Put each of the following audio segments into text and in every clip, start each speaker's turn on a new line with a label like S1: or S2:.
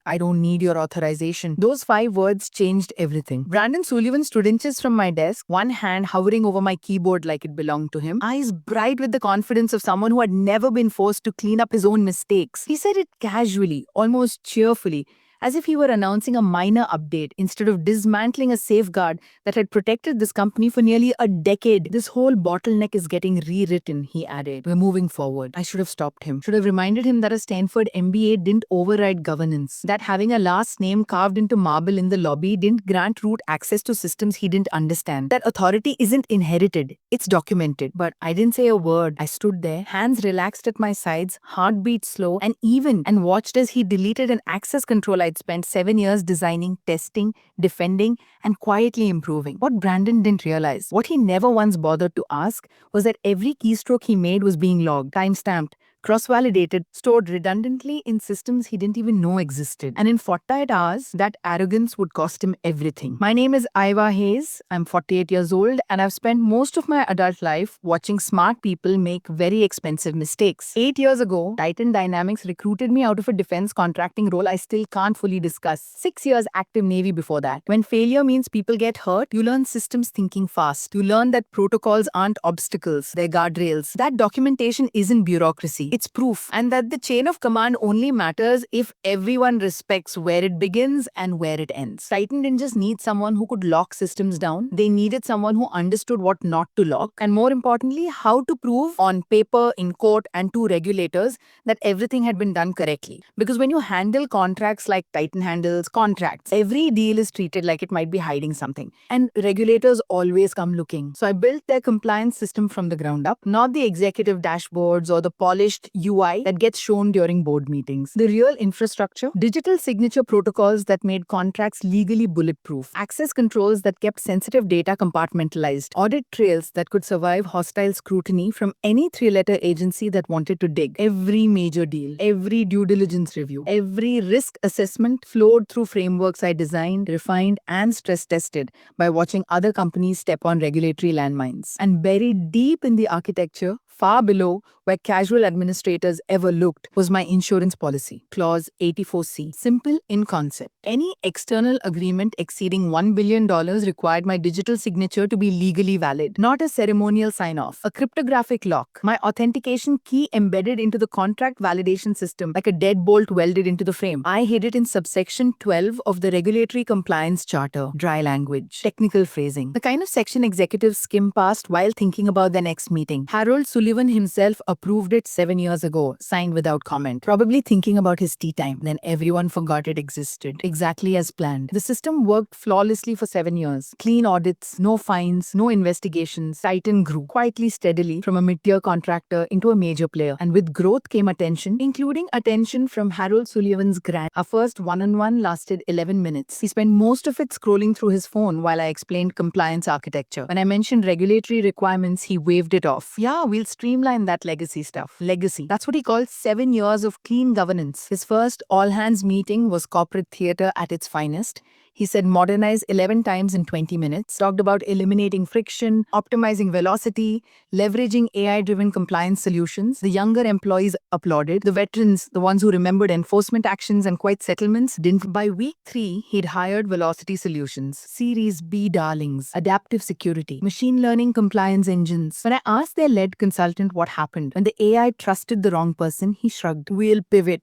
S1: I don't need your authorization. Those 5 words changed everything. Brandon Sullivan stood inches from my desk, one hand hovering over my keyboard like it belonged to him, eyes bright with the confidence of someone who had never been forced to clean up his own mistakes. He said it casually, almost cheerfully, as if he were announcing a minor update instead of dismantling a safeguard that had protected this company for nearly a decade. This whole bottleneck is getting rewritten, he added. We're moving forward. I should have stopped him. Should have reminded him that a Stanford MBA didn't override governance, that having a last name carved into marble in the lobby didn't grant root access to systems he didn't understand, that authority isn't inherited, it's documented. But I didn't say a word. I stood there, hands relaxed at my sides, heartbeat slow and even, and watched as he deleted an access control I'd spent 7 years designing, testing, defending, and quietly improving. What Brandon didn't realize, what he never once bothered to ask, was that every keystroke he made was being logged, time-stamped, cross-validated, stored redundantly in systems he didn't even know existed. And in 48 hours, that arrogance would cost him everything. My name is Iva Hayes. I'm 48 years old, and I've spent most of my adult life watching smart people make very expensive mistakes. 8 years ago, Titan Dynamics recruited me out of a defense contracting role I still can't fully discuss. 6 years active Navy before that. When failure means people get hurt, you learn systems thinking fast. You learn that protocols aren't obstacles, they're guardrails. That documentation isn't bureaucracy. It's proof. And that the chain of command only matters if everyone respects where it begins and where it ends. Titan didn't just need someone who could lock systems down. They needed someone who understood what not to lock, and more importantly, how to prove on paper, in court, and to regulators that everything had been done correctly. Because when you handle contracts like Titan handles contracts, every deal is treated like it might be hiding something. And regulators always come looking. So I built their compliance system from the ground up, not the executive dashboards or the polished UI that gets shown during board meetings. The real infrastructure, digital signature protocols that made contracts legally bulletproof, access controls that kept sensitive data compartmentalized, audit trails that could survive hostile scrutiny from any 3-letter agency that wanted to dig. Every major deal, every due diligence review, every risk assessment flowed through frameworks I designed, refined, and stress tested by watching other companies step on regulatory landmines. And buried deep in the architecture, far below where casual administrators ever looked, was my insurance policy. Clause 84C. Simple in concept. Any external agreement exceeding $1 billion required my digital signature to be legally valid, not a ceremonial sign-off, a cryptographic lock, my authentication key embedded into the contract validation system like a deadbolt welded into the frame. I hid it in subsection 12 of the Regulatory Compliance Charter. Dry language, technical phrasing, the kind of section executives skim past while thinking about their next meeting. Harold Sullivan himself approved it 7 years ago, signed without comment, probably thinking about his tea time. Then everyone forgot it existed, exactly as planned. The system worked flawlessly for 7 years. Clean audits, no fines, no investigations. Titan grew quietly, steadily, from a mid-tier contractor into a major player. And with growth came attention, including attention from Harold Sullivan's grand. Our first one-on-one lasted 11 minutes. He spent most of it scrolling through his phone while I explained compliance architecture. When I mentioned regulatory requirements, he waved it off. Yeah, we'll streamline that legacy stuff. Legacy. That's what he called 7 years of clean governance. His first all-hands meeting was corporate theater at its finest. He said modernize 11 times in 20 minutes, talked about eliminating friction, optimizing velocity, leveraging AI-driven compliance solutions. The younger employees applauded. The veterans, the ones who remembered enforcement actions and quiet settlements, didn't. By week 3, he'd hired Velocity Solutions, Series B darlings, adaptive security, machine learning compliance engines. When I asked their lead consultant what happened, when the AI trusted the wrong person, he shrugged. We'll pivot.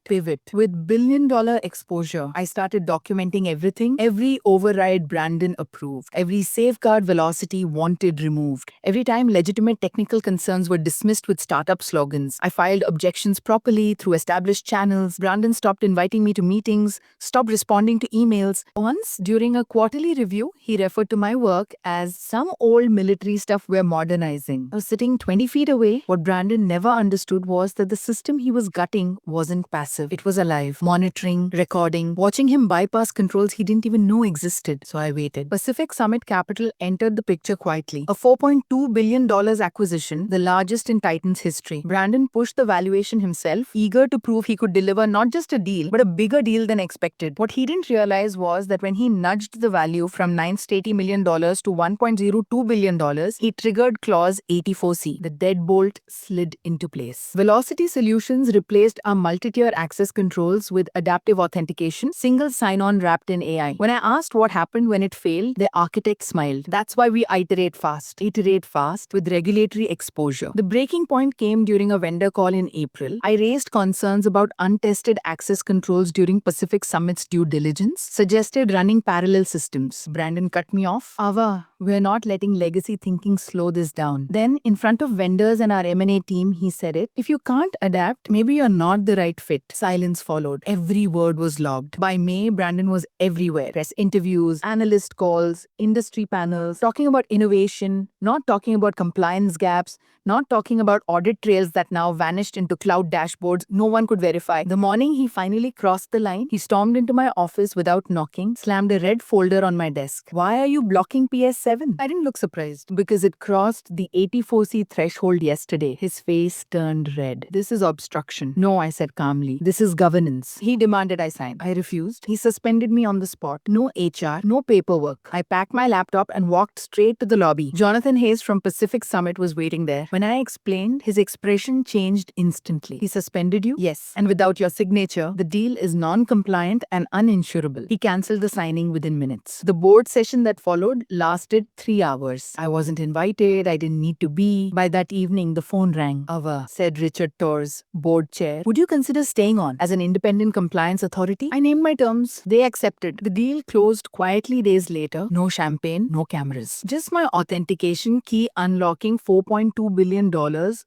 S1: With billion-dollar exposure, I started documenting everything. Every override Brandon approved, every safeguard Velocity wanted removed, every time legitimate technical concerns were dismissed with startup slogans. I filed objections properly through established channels. Brandon stopped inviting me to meetings, stopped responding to emails. Once, during a quarterly review, he referred to my work as some old military stuff we're modernizing. I was sitting 20 feet away. What Brandon never understood was that the system he was gutting wasn't passive. It was alive, monitoring, recording, watching him bypass controls he didn't even know existed, so I waited. Pacific Summit Capital entered the picture quietly. A $4.2 billion acquisition, the largest in Titan's history. Brandon pushed the valuation himself, eager to prove he could deliver not just a deal, but a bigger deal than expected. What he didn't realize was that when he nudged the value from $980 million to $1.02 billion, he triggered clause 84C. The deadbolt slid into place. Velocity Solutions replaced our multi-tier access controls with adaptive authentication, single sign-on wrapped in AI. When I asked what happened when it failed, the architect smiled. That's why we iterate fast with regulatory exposure. The breaking point came during a vendor call in April. I raised concerns about untested access controls during Pacific Summit's due diligence, suggested running parallel systems. Brandon cut me off. Ava, we're not letting legacy thinking slow this down. Then, in front of vendors and our M&A team, he said it. If you can't adapt, maybe you're not the right fit. Silence followed. Every word was logged. By May, Brandon was everywhere. Press interviews, analyst calls, industry panels, talking about innovation, not talking about compliance gaps, not talking about audit trails that now vanished into cloud dashboards no one could verify. The morning he finally crossed the line, he stormed into my office without knocking, slammed a red folder on my desk. Why are you blocking PS7? I didn't look surprised because it crossed the 84C threshold yesterday. His face turned red. This is obstruction. No, I said calmly. This is governance. He demanded I sign. I refused. He suspended me on the spot. No HR, no paperwork. I packed my laptop and walked straight to the lobby. Jonathan Hayes from Pacific Summit was waiting there. When I explained, his expression changed instantly. He suspended you? Yes. And without your signature, the deal is non-compliant and uninsurable. He cancelled the signing within minutes. The board session that followed lasted 3 hours. I wasn't invited. I didn't need to be. By that evening, the phone rang. Ava, said Richard Torres, board chair, would you consider staying on as an independent compliance authority? I named my terms. They accepted. The deal closed quietly days later. No champagne, no cameras. Just my authentication key unlocking $4.2 billion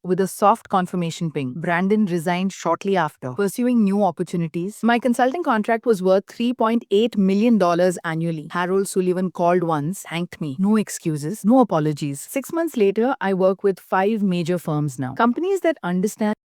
S1: with a soft confirmation ping. Brandon resigned shortly after, pursuing new opportunities. My consulting contract was worth $3.8 million annually. Harold Sullivan called once, thanked me. No excuses, no apologies. 6 months later, I work with 5 major firms now. Companies that understand